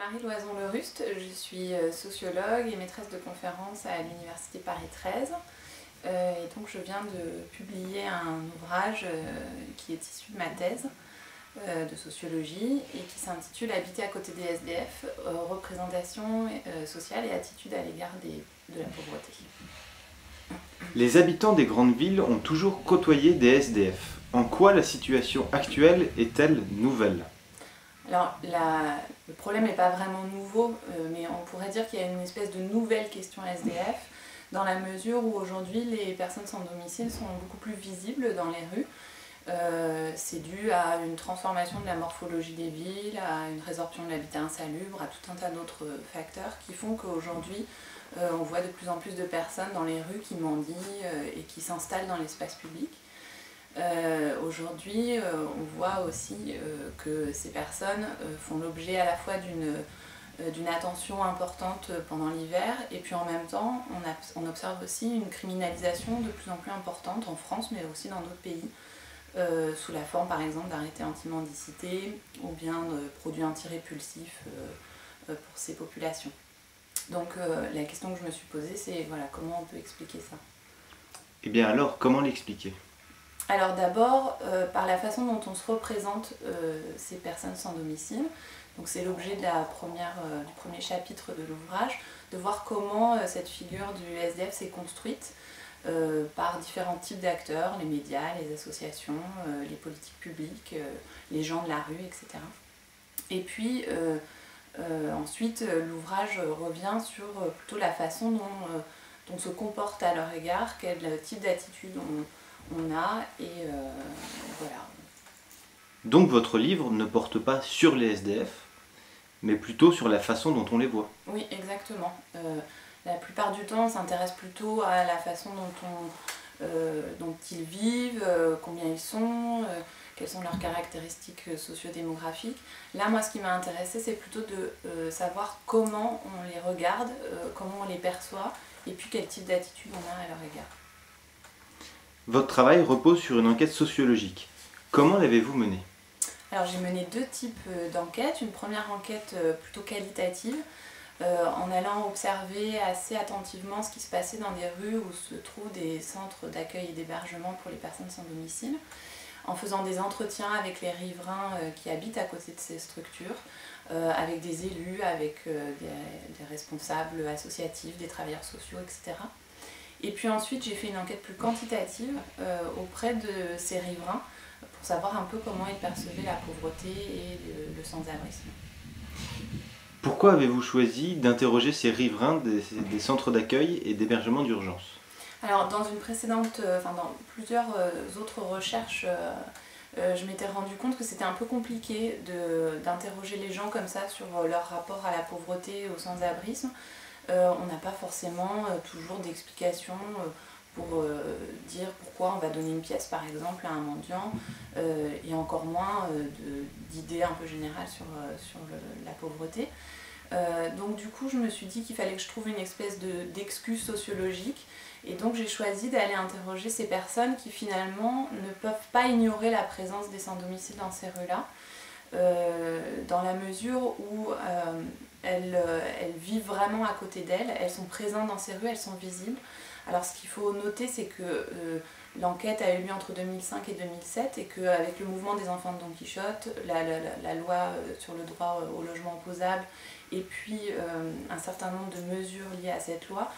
Marie Loison-Le-Ruste, je suis sociologue et maîtresse de conférences à l'Université Paris 13. Et donc je viens de publier un ouvrage qui est issu de ma thèse de sociologie et qui s'intitule Habiter à côté des SDF, représentation sociale et attitude à l'égard de la pauvreté. Les habitants des grandes villes ont toujours côtoyé des SDF. En quoi la situation actuelle est-elle nouvelle ? Alors, le problème n'est pas vraiment nouveau, mais on pourrait dire qu'il y a une espèce de nouvelle question SDF, dans la mesure où aujourd'hui les personnes sans domicile sont beaucoup plus visibles dans les rues. C'est dû à une transformation de la morphologie des villes, à une résorption de l'habitat insalubre, à tout un tas d'autres facteurs qui font qu'aujourd'hui on voit de plus en plus de personnes dans les rues qui mendient et qui s'installent dans l'espace public. Aujourd'hui, on voit aussi que ces personnes font l'objet à la fois d'une attention importante pendant l'hiver et puis en même temps on observe aussi une criminalisation de plus en plus importante en France mais aussi dans d'autres pays sous la forme par exemple d'arrêtés anti-mendicité ou bien de produits antirépulsifs pour ces populations. Donc la question que je me suis posée c'est voilà, comment on peut expliquer ça ? Eh bien alors, comment l'expliquer ? Alors d'abord, par la façon dont on se représente ces personnes sans domicile. Donc c'est l'objet du premier chapitre de l'ouvrage, de voir comment cette figure du SDF s'est construite par différents types d'acteurs, les médias, les associations, les politiques publiques, les gens de la rue, etc. Et puis ensuite, l'ouvrage revient sur plutôt la façon dont on se comporte à leur égard, quel type d'attitude on a, et voilà. Donc votre livre ne porte pas sur les SDF, mais plutôt sur la façon dont on les voit. Oui, exactement. La plupart du temps, on s'intéresse plutôt à la façon dont ils vivent, combien ils sont, quelles sont leurs caractéristiques sociodémographiques. Là, moi, ce qui m'a intéressée, c'est plutôt de savoir comment on les regarde, comment on les perçoit, et puis quel type d'attitude on a à leur égard. Votre travail repose sur une enquête sociologique. Comment l'avez-vous menée ? Alors j'ai mené deux types d'enquêtes. Une première enquête plutôt qualitative, en allant observer assez attentivement ce qui se passait dans des rues où se trouvent des centres d'accueil et d'hébergement pour les personnes sans domicile, en faisant des entretiens avec les riverains qui habitent à côté de ces structures, avec des élus, avec des responsables associatifs, des travailleurs sociaux, etc. Et puis ensuite j'ai fait une enquête plus quantitative auprès de ces riverains pour savoir un peu comment ils percevaient la pauvreté et le sans-abrisme. Pourquoi avez-vous choisi d'interroger ces riverains des centres d'accueil et d'hébergement d'urgence ? Alors dans dans plusieurs autres recherches, je m'étais rendu compte que c'était un peu compliqué d'interroger les gens comme ça sur leur rapport à la pauvreté et au sans-abrisme. On n'a pas forcément toujours d'explication pour dire pourquoi on va donner une pièce par exemple à un mendiant et encore moins d'idées un peu générales sur la pauvreté. Donc du coup je me suis dit qu'il fallait que je trouve une espèce d'excuse sociologique et donc j'ai choisi d'aller interroger ces personnes qui finalement ne peuvent pas ignorer la présence des sans-domicile dans ces rues-là, dans la mesure où elles vivent vraiment à côté d'elles, elles sont présentes dans ces rues, elles sont visibles. Alors ce qu'il faut noter c'est que l'enquête a eu lieu entre 2005 et 2007 et qu'avec le mouvement des enfants de Don Quichotte, la loi sur le droit au logement opposable et puis un certain nombre de mesures liées à cette loi,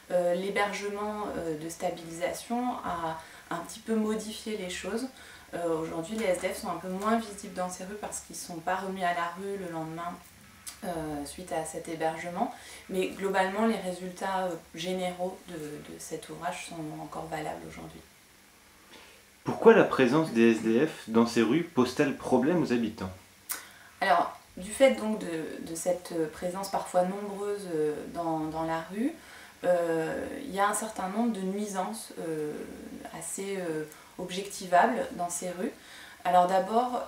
l'hébergement de stabilisation a un petit peu modifié les choses. Aujourd'hui les SDF sont un peu moins visibles dans ces rues parce qu'ils ne sont pas remis à la rue le lendemain suite à cet hébergement, mais globalement les résultats généraux de cet ouvrage sont encore valables aujourd'hui. Pourquoi la présence des SDF dans ces rues pose-t-elle problème aux habitants ? Alors, du fait donc de cette présence parfois nombreuse dans la rue, il y a un certain nombre de nuisances assez objectivables dans ces rues. Alors d'abord,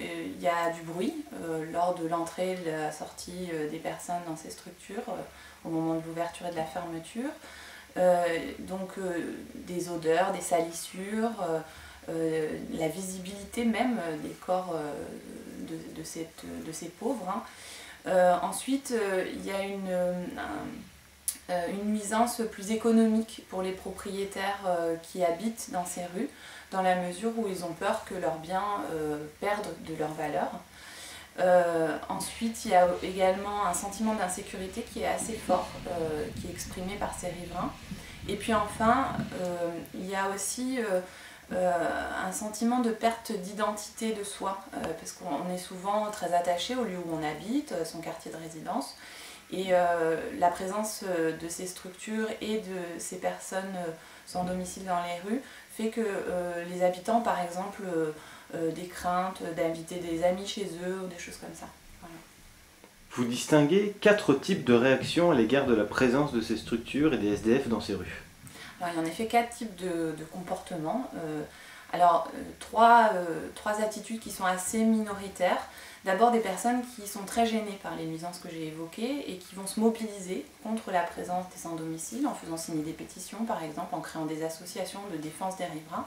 il y a du bruit lors de l'entrée et de la sortie des personnes dans ces structures, au moment de l'ouverture et de la fermeture. Donc des odeurs, des salissures, la visibilité même des corps de ces pauvres. Ensuite, il y a une nuisance plus économique pour les propriétaires qui habitent dans ces rues, dans la mesure où ils ont peur que leurs biens perdent de leur valeur. Ensuite, il y a également un sentiment d'insécurité qui est assez fort, qui est exprimé par ces riverains. Et puis enfin, il y a aussi un sentiment de perte d'identité de soi, parce qu'on est souvent très attaché au lieu où on habite, son quartier de résidence. Et la présence de ces structures et de ces personnes sans domicile dans les rues fait que les habitants, par exemple, des craintes d'inviter des amis chez eux ou des choses comme ça. Voilà. Vous distinguez 4 types de réactions à l'égard de la présence de ces structures et des SDF dans ces rues. Alors, il y a en effet 4 types de comportements. Trois attitudes qui sont assez minoritaires. D'abord des personnes qui sont très gênées par les nuisances que j'ai évoquées et qui vont se mobiliser contre la présence des sans-domicile en faisant signer des pétitions par exemple, en créant des associations de défense des riverains.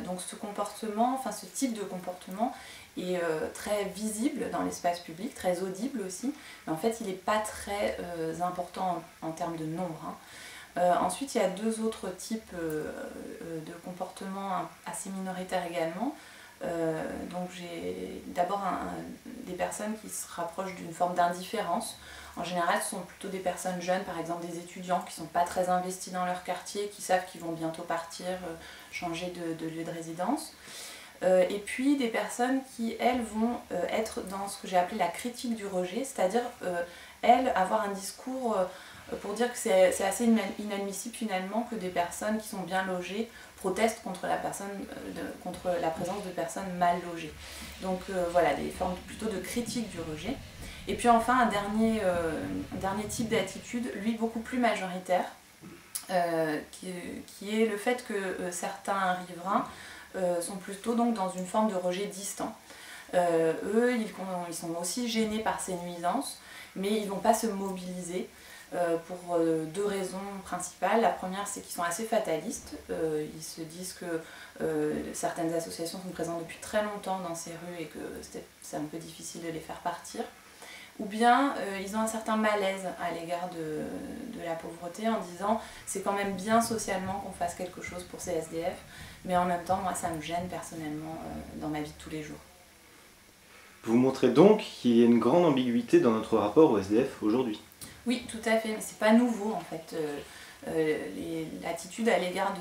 Donc ce type de comportement est très visible dans l'espace public, très audible aussi, mais en fait il n'est pas très important en termes de nombre. Ensuite, il y a 2 autres types de comportements assez minoritaires également. Donc j'ai d'abord des personnes qui se rapprochent d'une forme d'indifférence. En général, ce sont plutôt des personnes jeunes, par exemple des étudiants qui ne sont pas très investis dans leur quartier, qui savent qu'ils vont bientôt partir, changer de lieu de résidence. Et puis des personnes qui, elles, vont être dans ce que j'ai appelé la critique du rejet, c'est-à-dire, elles, avoir un discours pour dire que c'est assez inadmissible finalement que des personnes qui sont bien logées protestent contre contre la présence de personnes mal logées. Donc voilà, des formes plutôt de critique du rejet. Et puis enfin, un dernier type d'attitude, lui beaucoup plus majoritaire, qui est le fait que certains riverains sont plutôt donc dans une forme de rejet distant. Eux, ils sont aussi gênés par ces nuisances, mais ils ne vont pas se mobiliser pour 2 raisons principales. La première, c'est qu'ils sont assez fatalistes. Ils se disent que certaines associations sont présentes depuis très longtemps dans ces rues et que c'est un peu difficile de les faire partir. Ou bien ils ont un certain malaise à l'égard de la pauvreté en disant c'est quand même bien socialement qu'on fasse quelque chose pour ces SDF, mais en même temps, moi, ça me gêne personnellement dans ma vie de tous les jours. Vous montrez donc qu'il y a une grande ambiguïté dans notre rapport au SDF aujourd'hui. Oui, tout à fait, mais c'est pas nouveau en fait. L'attitude à l'égard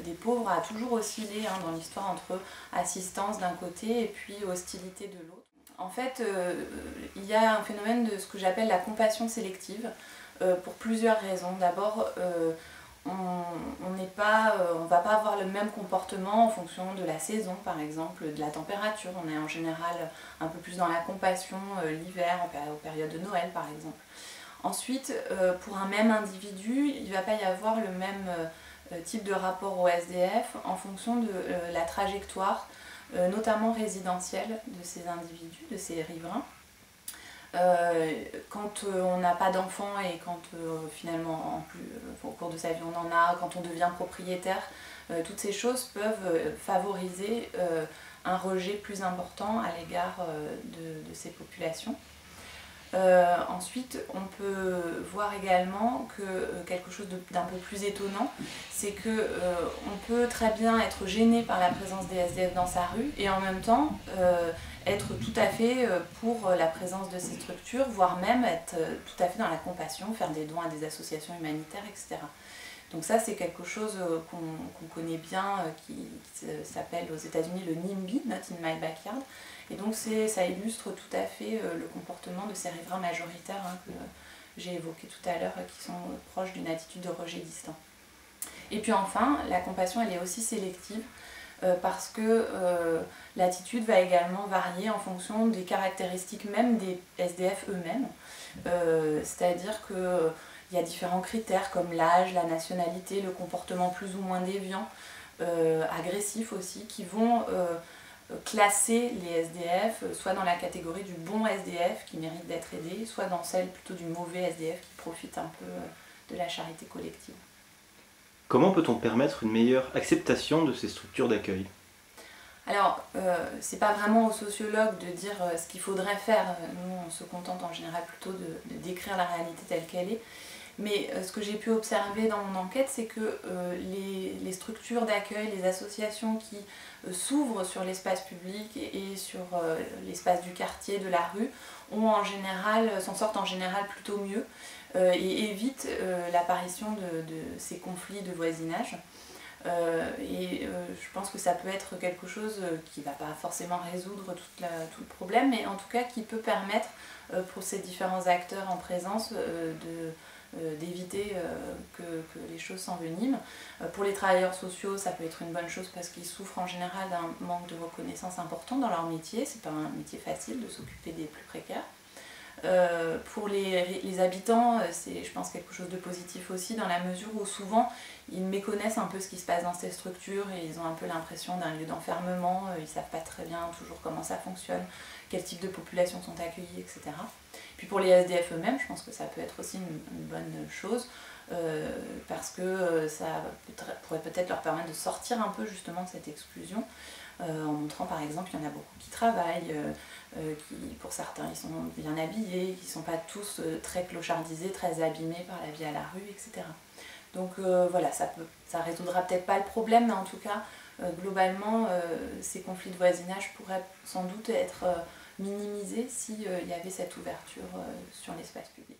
des pauvres a toujours oscillé dans l'histoire entre assistance d'un côté et puis hostilité de l'autre. En fait, il y a un phénomène de ce que j'appelle la compassion sélective pour plusieurs raisons. D'abord, on va pas avoir le même comportement en fonction de la saison, par exemple, de la température. On est en général un peu plus dans la compassion l'hiver, aux périodes de Noël par exemple. Ensuite, pour un même individu, il ne va pas y avoir le même type de rapport au SDF en fonction de la trajectoire, notamment résidentielle de ces individus, de ces riverains. Quand on n'a pas d'enfants et quand finalement au cours de sa vie on en a, quand on devient propriétaire, toutes ces choses peuvent favoriser un rejet plus important à l'égard de ces populations. Ensuite, on peut voir également que quelque chose d'un peu plus étonnant, c'est que on peut très bien être gêné par la présence des SDF dans sa rue et en même temps être tout à fait pour la présence de ces structures, voire même être tout à fait dans la compassion, faire des dons à des associations humanitaires, etc. Donc ça, c'est quelque chose qu'on connaît bien, qui s'appelle aux États-Unis le NIMBY, Not in My Backyard. Et donc ça illustre tout à fait le comportement de ces riverains majoritaires que j'ai évoqué tout à l'heure, qui sont proches d'une attitude de rejet distant. Et puis enfin, la compassion, elle est aussi sélective, parce que l'attitude va également varier en fonction des caractéristiques même des SDF eux-mêmes. C'est-à-dire que il y a différents critères comme l'âge, la nationalité, le comportement plus ou moins déviant, agressif aussi, qui vont classer les SDF soit dans la catégorie du bon SDF qui mérite d'être aidé, soit dans celle plutôt du mauvais SDF qui profite un peu de la charité collective. Comment peut-on permettre une meilleure acceptation de ces structures d'accueil ? Alors, c'est pas vraiment aux sociologues de dire ce qu'il faudrait faire. Nous, on se contente en général plutôt de décrire la réalité telle qu'elle est. Mais ce que j'ai pu observer dans mon enquête, c'est que les structures d'accueil, les associations qui s'ouvrent sur l'espace public et sur l'espace du quartier, de la rue, s'en sortent en général plutôt mieux et évitent l'apparition de ces conflits de voisinage. Je pense que ça peut être quelque chose qui ne va pas forcément résoudre tout le problème, mais en tout cas qui peut permettre pour ces différents acteurs en présence d'éviter que les choses s'enveniment. Pour les travailleurs sociaux, ça peut être une bonne chose parce qu'ils souffrent en général d'un manque de reconnaissance important dans leur métier. C'est pas un métier facile de s'occuper des plus précaires. Pour les habitants, c'est, je pense, quelque chose de positif aussi, dans la mesure où souvent ils méconnaissent un peu ce qui se passe dans ces structures et ils ont un peu l'impression d'un lieu d'enfermement, ils ne savent pas très bien toujours comment ça fonctionne, quel type de population sont accueillies, etc. Puis pour les SDF eux-mêmes, je pense que ça peut être aussi une bonne chose, parce que ça pourrait peut-être leur permettre de sortir un peu justement de cette exclusion, en montrant par exemple qu'il y en a beaucoup qui travaillent, qui pour certains ils sont bien habillés, qui ne sont pas tous très clochardisés, très abîmés par la vie à la rue, etc. Donc voilà, ça résoudra peut-être pas le problème, mais en tout cas, globalement, ces conflits de voisinage pourraient sans doute être minimisés s'il y avait cette ouverture sur l'espace public.